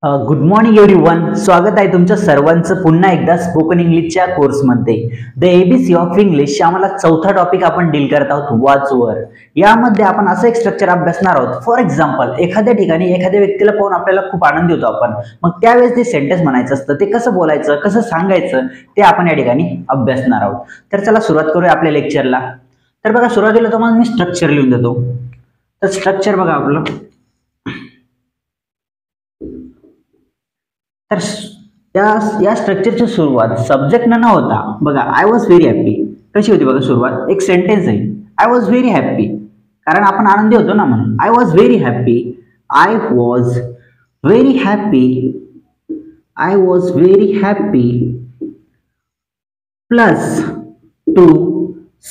Good morning everyone. स्वागत आहे तुमच्या सर्वांचं पुन्हा एकदा स्पोकन इंग्लिशच्या कोर्समध्ये. द एबीसी ऑफ इंग्लिश आम्हाला चौथा टॉपिक आपण डील करत आहोत, वॉचवर. यामध्ये आपण असं एक स्ट्रक्चर अभ्यासणार आहोत. फॉर एक्झाम्पल, एखाद्या ठिकाणी एखाद्या व्यक्तीला पाहून आपल्याला खूप आनंदी होतो आपण, मग त्यावेळेस ते सेंटेन्स म्हणायचं असतं, ते कसं बोलायचं, कसं सांगायचं, ते आपण या ठिकाणी अभ्यासणार आहोत. तर चला सुरुवात करूया आपल्या लेक्चरला. तर बघा, सुरुवातीला तुम्हाला मी स्ट्रक्चर लिहून देतो. तर स्ट्रक्चर बघा आपलं. तर या स्ट्रक्चरची सुरुवात सब्जेक्ट न होता बघा, आय वॉज व्हेरी हॅप्पी कशी होती बघा. सुरुवात एक सेंटेन्स आहे, आय वॉज व्हेरी हॅप्पी, कारण आपण आनंदी होतो ना म्हणून. I was very happy, I was very happy, I was very happy plus to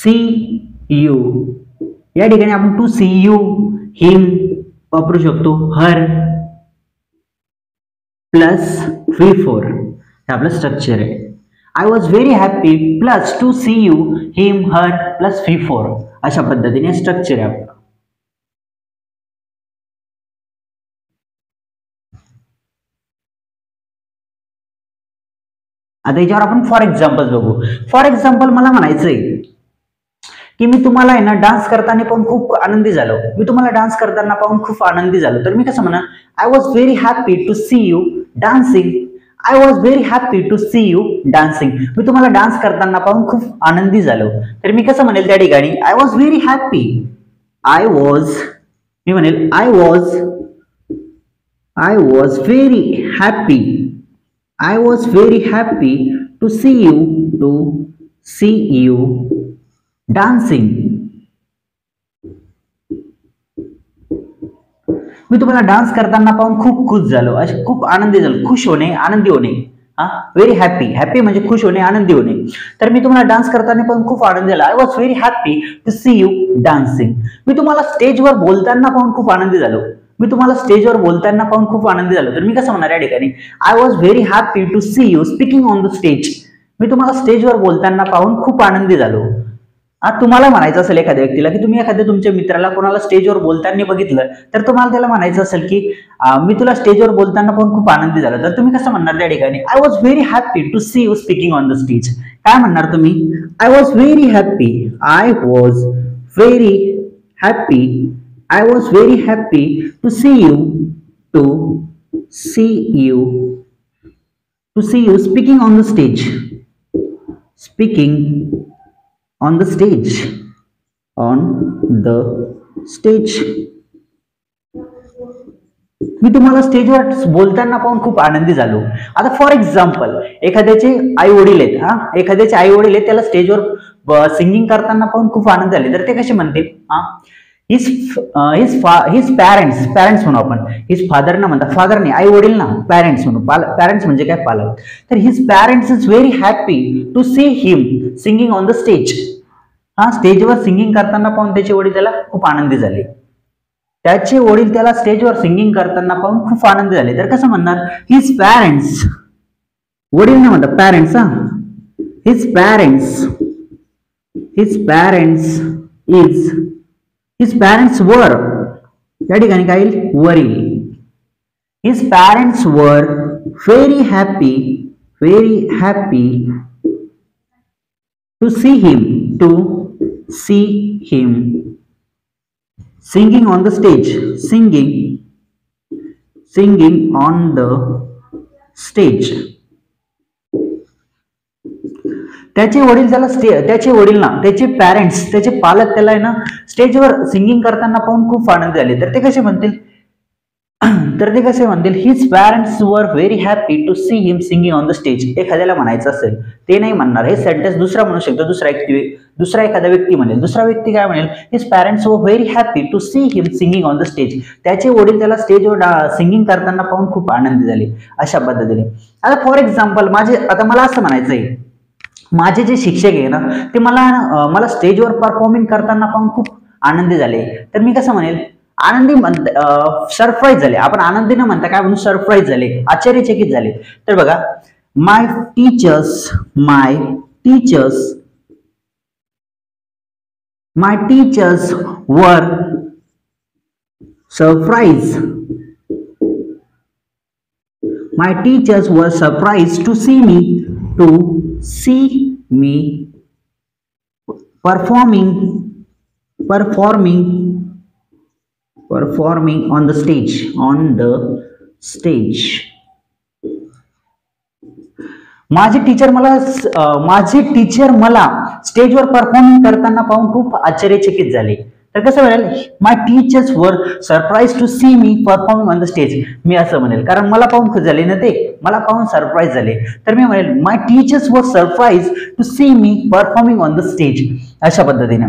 see you. या ठिकाणी आपण टू सी यू, हिम वापरू शकतो, हर प्लस V4. हे आपलं स्ट्रक्चर आहे. I was very happy plus to see you, him, her plus V4. अशा पद्धतीने स्ट्रक्चर आहे आपलं. आता याच्यावर आपण फॉर एक्झाम्पल बघू. फॉर एक्झाम्पल मला म्हणायचंय की मी तुम्हाला आहे ना डान्स करताना पाहून खूप आनंदी झालो. मी तुम्हाला डान्स करताना पाहून खूप आनंदी झालो. तर मी कसं म्हणा, I was very happy to see you dancing. I was very happy to see you dancing. मी तुम्हाला डान्स करताना पाहून खूप आनंदी झालो. तर मी कसं म्हणेल त्या ठिकाणी, I was very happy. I was, मी म्हणेल I was very happy. I was very happy to see you dancing. मी तुम्हाला डान्स करताना पाहून खूप खुश झालो, असे खूप आनंदी झालो. खुश होणे, आनंदी होणे. व्हेरी हॅपी, हॅपी म्हणजे खुश होणे, आनंदी होणे. तर मी तुम्हाला डान्स करताना पण खूप आनंदी झाला. I was very happy to see you dancing. मी तुम्हाला स्टेजवर बोलताना पाहून खूप आनंदी झालो. मी तुम्हाला स्टेजवर बोलताना पाहून खूप आनंदी झालो. तर मी कसं म्हणणार या ठिकाणी, I was very happy to see you speaking on the stage. मी तुम्हाला स्टेजवर बोलताना पाहून खूप आनंदी झालो. तुम्हाला म्हणायचं असेल एखाद्या व्यक्तीला की तुम्ही एखाद्या तुमच्या मित्राला कोणाला स्टेजवर बोलताना बघितलं, तर तुम्हाला त्याला म्हणायचं असेल की मी तुला स्टेजवर बोलताना पण खूप आनंदी झालो. तर तुम्ही कसं म्हणणार त्या ठिकाणी, I was very happy to see you speaking on the stage. काय म्हणणार तुम्ही, I was very happy. I was very happy. I was very happy to see you speaking on the stage. Speaking on the stage. मी तुम्हाला स्टेजवर बोलताना पाहून खूप आनंदी झालो. आता फॉर एक्झाम्पल, एखाद्याचे आई वडील आहेत, एखाद्याचे आई वडील आहेत, त्याला स्टेजवर सिंगिंग करताना पाहून खूप आनंद झाले. तर ते कसे म्हणतील, हिज पॅरेंट्स म्हणू आपण. हिज फादर ना म्हणता, फादर नाही, आई वडील ना, पॅरेंट्स म्हणू. पॅरेंट्स म्हणजे काय, पालक. तर his parents is very happy to see him singing on the stage. स्टेजवर सिंगिंग करताना पाहून त्याचे वडील त्याला खूप आनंदी झाले. त्याचे वडील त्याला स्टेजवर सिंगिंग करताना पाहून खूप आनंदी झाले. तर कसं म्हणणार, हिज पॅरेंट्स, वडील ना म्हणतात, पॅरेंट्स. हिज पॅरेंट्स वर, या ठिकाणी काय येईल, वरील. His parents were very happy to see him singing on the stage. Singing on the stage. त्याचे वडील त्याला त्याचे वडील ना, त्याचे पॅरेंट्स, त्याचे पालक त्याला आहे ना स्टेजवर सिंगिंग करताना पाहून खूप आनंद झाले. तर ते कसे म्हणतील, his parents were very happy to see him singing on the stage. एखाद्याला म्हणायचं असेल, ते नाही म्हणणार, हे सेंटेन्स दुसरा म्हणू शकतो. दुसरा एखादा व्यक्ती म्हणेल. दुसरा व्यक्ती काय म्हणेल, his parents were very happy to see him singing on the stage. त्याचे वडील त्याला स्टेजवर सिंगिंग करताना पाहून खूप आनंदी झाले. अशा पद्धतीने. आता फॉर एक्झाम्पल, आता मला असं म्हणायचंय, माझे जे शिक्षक आहे ना, ते मला स्टेजवर परफॉर्मिंग करताना पाहून खूप आनंदी झाले. तर मी कसं म्हणेल, आनंदी सरप्राईज झाले. आपण आनंदी न म्हणता काय म्हणू, सरप्राईज झाले, आश्चर्यचकित झाले. तर बघा, माय टीचर्स वर surprised My teachers were surprised to see me performing performing performing on the stage. माझे टीचर मला स्टेजवर परफॉर्मिंग करताना पाहून खूप आश्चर्यचकित झाले. तर कसं म्हणेल, my teachers were surprise to see me performing on the stage. मी असं म्हणेल कारण मला पाहून खुश झाले ना, ते मला पाहून सरप्राईज झाले. तर मी म्हणेल my teachers were surprise to see me performing on the stage. अशा पद्धतीने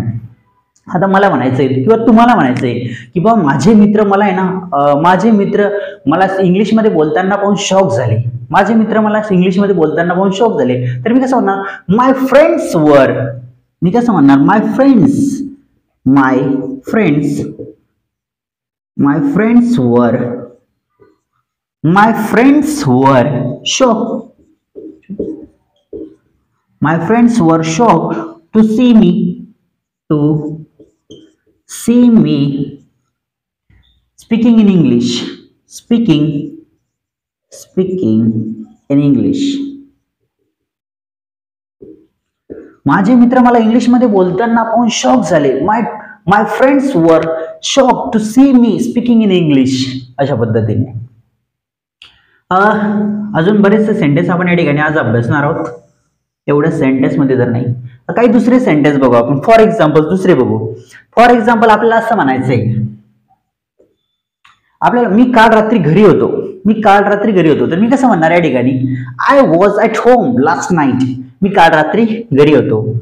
आता मला म्हणायचंय किंवा तुम्हाला म्हणायचंय की बाबा माझे मित्र मला इंग्लिशमध्ये बोलताना पाहून शॉक झाले. माझे मित्र मला इंग्लिशमध्ये बोलताना पाहून शॉक झाले. तर मी कसं म्हणणार, माय फ्रेंड्स वर, मी कसं म्हणणार, my friends were shock to see me speaking in English. माझे मित्र मला इंग्लिश मध्ये बोलताना पाहून शॉक झाले. My friends were shock to see me speaking in English. अशा पद्धतीने अजून बरेचसे सेंटेन्स आपण या ठिकाणी आज अभ्यासणार आहोत. एवढ्या सेंटेन्स मध्ये तर नाही, काही दुसरे सेंटेन्स बघू आपण. फॉर एक्झाम्पल दुसरे बघू. फॉर एक्झाम्पल आपल्याला असं म्हणायचंय, आपल्याला मी काल रात्री घरी होतो. तर मी कसं म्हणणार या ठिकाणी, I was at home last night. मी काल रात्री घरी होतो.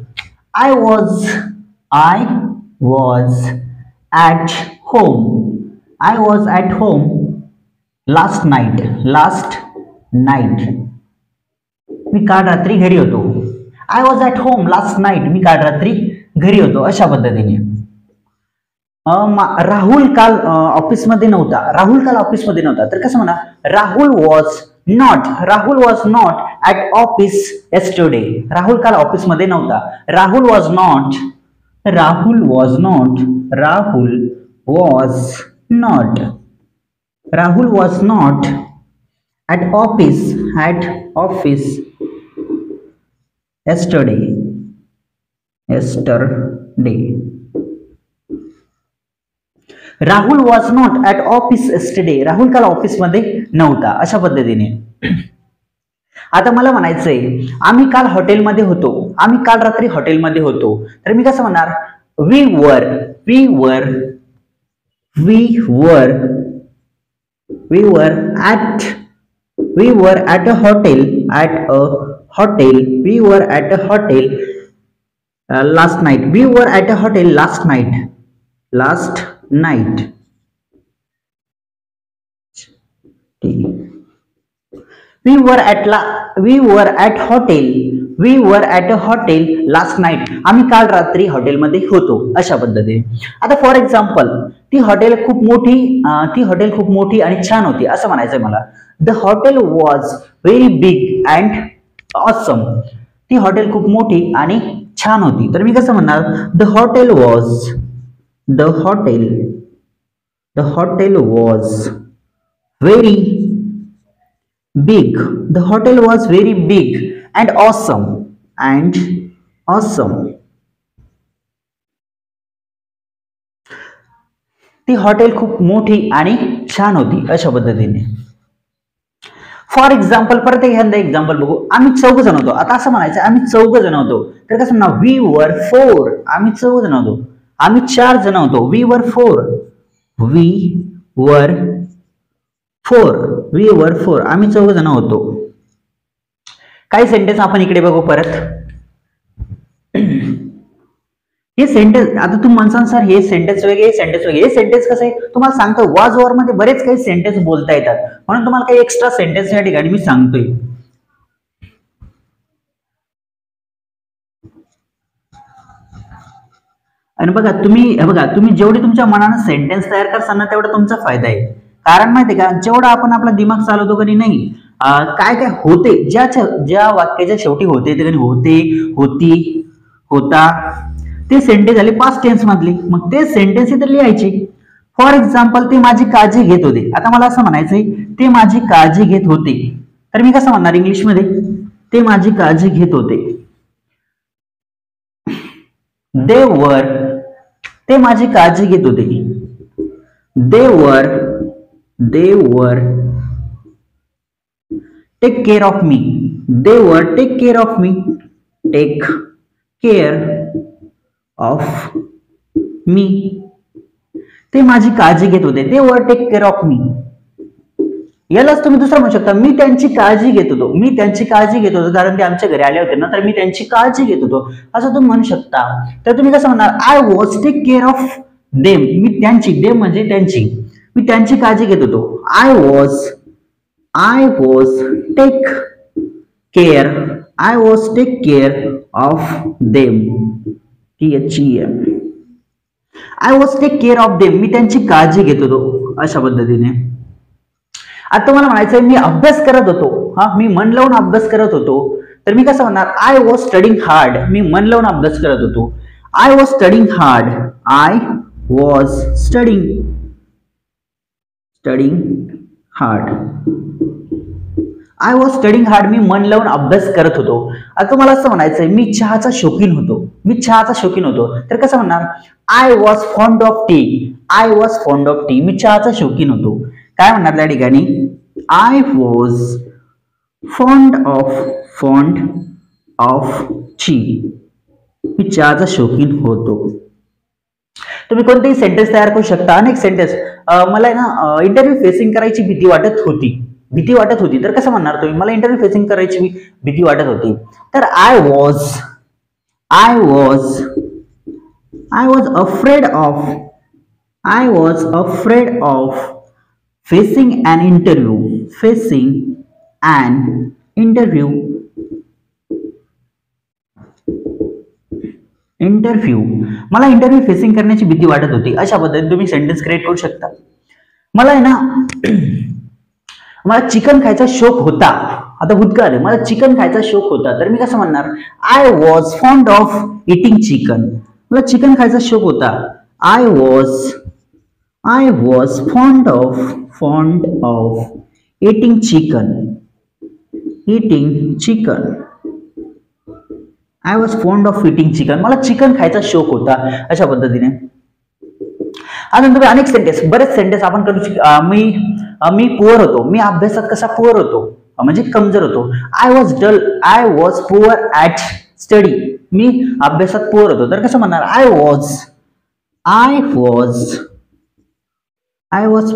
I was at home last night. मी काल रात्री घरी होतो. I was at home last night. मी काल रात्री घरी होतो. अशा पद्धतीने राहुल काल ऑफिसमध्ये नव्हता. तर कसं म्हणा, Rahul was not at office yesterday. Rahul काल ऑफिसमध्ये नव्हता. Rahul was not at office yesterday. Rahul was not at office yesterday. Rahul काल ऑफिसमध्ये नव्हता. अशा पद्धतीने आता मला म्हणायचंय, आम्ही काल हॉटेलमध्ये होतो. आम्ही काल रात्री हॉटेलमध्ये होतो. तर मी कसं म्हणणार, we were at a hotel last night. We were at a hotel last night. We were at a hotel last night. आम्ही काल रात्री हॉटेलमध्ये होतो. अशा पद्धतीने आता फॉर एक्झाम्पल, ती हॉटेल खूप मोठी आणि छान होती असं म्हणायचंय मला. The hotel was very big and awesome. ती हॉटेल खूप मोठी आणि छान होती. तर मी कसं म्हणणार, the hotel was very big. The hotel was very big and awesome. ती हॉटेल खूप मोठी आणि छान होती. अशा पद्धतीने फॉर एक्झाम्पल परत एखादा एक्झाम्पल बघू. आम्ही 4 जण होतो. आता असं म्हणायचं, आम्ही 4 जण होतो. तर कसं म्हणणार, वी वर 4. आम्ही 4 जण होतो. आम्ही 4 जण होतो. We were 4. आम्ही 4 जण होतो. काही सेंटेन्स आपण इकडे बघू परत. हे सेंटेन्स आता तुम्ही म्हणसान सर हे सेंटेन्स वेगळे. हे सेंटेन्स कसं आहे तुम्हाला सांगतो. वॉज वर मध्ये बरेच काही सेंटेन्स बोलता येतात, म्हणून तुम्हाला काही एक्स्ट्रा सेंटेन्स या ठिकाणी मी सांगतोय. आणि बघा तुम्ही जेवढे तुमच्या मनानं सेंटेन्स तयार करसाल ना, तेवढा तुमचा फायदा आहे. कारण माहितीये का, जेवढा आपण आपला दिमाग चालवतो कधी नाही, काय होते, ज्या वाक्याच्या शेवटी होते ते कधी होते, होती, होता, ते सेंटेन्स झाले पास्ट टेन्स मधले. मग ते सेंटेन्स इथे लिहायचे. फॉर एक्झाम्पल ते माझी काळजी घेत होते. आता मला असं म्हणायचंय ते माझी काळजी घेत होते, तर मी कसं म्हणणार इंग्लिश मध्ये? ते माझी काळजी घेत होते. दे वर, ते माझी काळजी घेत होते. They were take care of me. They were take care of me. Take care of me. ते माझी काळजी घेत होते. They were take care of मी. यालाच तुम्ही दुसरं म्हणू शकता, मी त्यांची काळजी घेत होतो. मी त्यांची काळजी घेत होतो कारण ते आमच्या घरी आले होते ना, तर मी त्यांची काळजी घेत होतो असं तुम्ही म्हणू शकता. तर तुम्ही कसं म्हणणार? I was take care of them. मी त्यांची, देम म्हणजे त्यांची, मी त्यांची काळजी घेत होतो. I was take care of them. I was take care of them. मी त्यांची काळजी घेत होतो अशा पद्धतीने. आता तुम्हाला म्हणायचंय मी अभ्यास करत होतो. मी मन लावून अभ्यास करत होतो, तर मी कसं म्हणणार? I was studying hard. मी मन लावून अभ्यास करत होतो. I was studying hard. I was studying hard. I was studying hard. मी मन लावून अभ्यास करत होतो. आता तुम्हाला असं म्हणायचंय मी चहाचा शौकीन होतो. मी चहाचा शौकीन होतो, तर कसं म्हणणार? I was fond of tea. I was fond of tea. मी चहाचा शौकीन होतो. काय म्हणणार त्या ठिकाणी? I was fond of tea. मी चहाचा शौकीन होतो. तुम्ही कोणतेही सेंटेन्स तयार करू शकता. अनेक सेंटेन्स. मला ना इंटरव्ह्यू फेसिंग करायची भीती वाटत होती, तर कसं म्हणणार तुम्ही? मला इंटरव्ह्यू फेसिंग करायची भीती वाटत होती, तर I was afraid of facing an interview. मला इंटरव्ह्यू फेसिंग करण्याची भीती वाटत होती. अशा पद्धतीने तुम्ही सेंटेन्स क्रिएट करू शकता. मला आहे ना मला चिकन खायचा शौक होता. आता भूतकाळ आहे, मला चिकन खायचा शौक होता, तर मी कसं म्हणणार? I was fond of eating chicken. मला चिकन खायचा शौक होता. I was fond of eating chicken. I was fond of eating chicken. मला चिकन खायचा शौक होता. अशा पद्धतीने. अजून तुम्ही अनेक सेंटेन्स, बरेच सेंटेन्स आपण करू शकतो. मी पुअर होतो. मी अभ्यासात कसा पुअर होतो म्हणजे कमजोर होतो. I was poor at study. मी अभ्यासात पुअर होतो, तर कसं म्हणणार? आय वॉज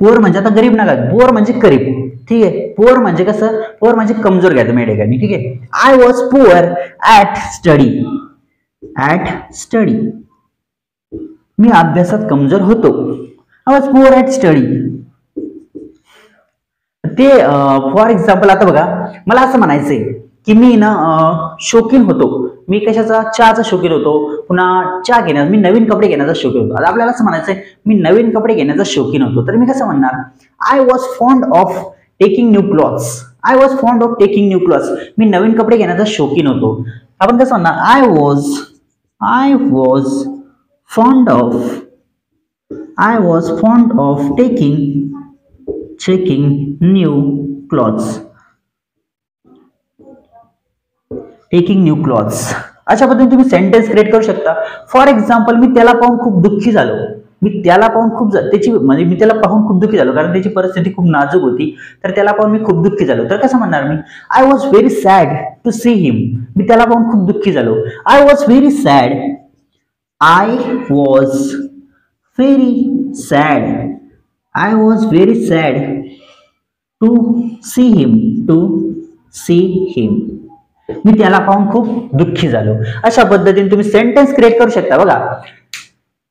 पुअर म्हणजे आता गरीब नका, पुअर म्हणजे गरीब. ठीक आहे. पुअर म्हणजे कसं? पुअर म्हणजे कमजोर घ्या तुम्ही या ठिकाणी. ठीक आहे. I was poor at study. मी अभ्यासात कमजोर होतो. I was poor at study. ते फॉर एक्झाम्पल आता बघा, मला असं म्हणायचंय की मी ना शौकीन होतो. मी कशाचा? चहाचा शौकीन होतो. पुन्हा चहा घेण्याचा, मी नवीन कपडे घेण्याचा शौकीन होतो. आता आपल्याला असं म्हणायचंय मी नवीन कपडे घेण्याचा शौकीन होतो, तर मी कसं म्हणणार? I was fond of taking new clothes. मी नवीन कपडे घेण्याचा शौकीन होतो. आपण कसं म्हणणार? I was fond of taking new clothes. अशा पद्धतीने तुम्ही सेंटेन्स क्रिएट करू शकता. फॉर एक्झाम्पल, मी त्याला पाहून खूप दुःखी झालो. मी त्याला पाहून खूप दुःखी झालो कारण त्याची परिस्थिती खूप नाजूक होती, तर त्याला पाहून मी खूप दुःखी झालो. तर कसं म्हणणार मी? I was very sad to see him. मी त्याला पाहून खूप दुःखी झालो. I was very sad to see him. मी त्याला पाहून खूप दुःखी झालो. अशा पद्धतीने तुम्ही सेंटेन्स क्रिएट करू शकता. बघा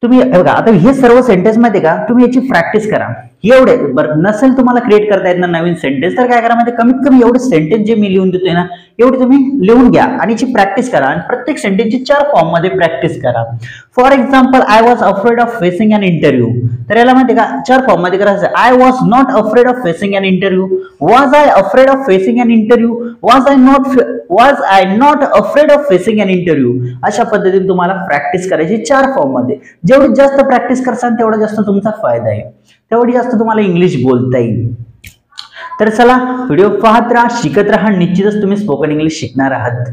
तुम्ही बघा आता हे सर्व सेंटेन्स मध्ये का तुम्ही याची प्रॅक्टिस करा. एवढे बरं नसेल तुम्हाला क्रिएट करता येत ना नवीन सेंटेन्स, तर काय करा माहिती? कमीत कमी एवढे सेंटेन्स जे मी लिहून देतोय ना, एवढे तुम्ही लिहून घ्या आणि याची प्रॅक्टिस करा. आणि प्रत्येक सेंटेन्सची 4 फॉर्म मध्ये प्रॅक्टिस करा. For example, I was afraid of facing an interview. तर याला माहिती का 4 फॉर्म मध्ये करायचं. I was not afraid of facing an interview. Was I afraid of facing an interview. Was I not was I not afraid of facing an interview. अशा पद्धतीने तुम्हाला practice करायची 4 फॉर्म मध्ये. जेवढी जास्त प्रॅक्टिस करसाल तेवढा जास्त तुमचा फायदा आहे, तेवढी जास्त तुम्हाला इंग्लिश बोलता येईल. तर चला, व्हिडिओ पाहत राहा, शिकत राहा, निश्चितच तुम्ही स्पोकन इंग्लिश शिकणार आहात.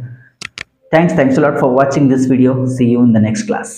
Thanks a lot for watching this video. See you in the next class.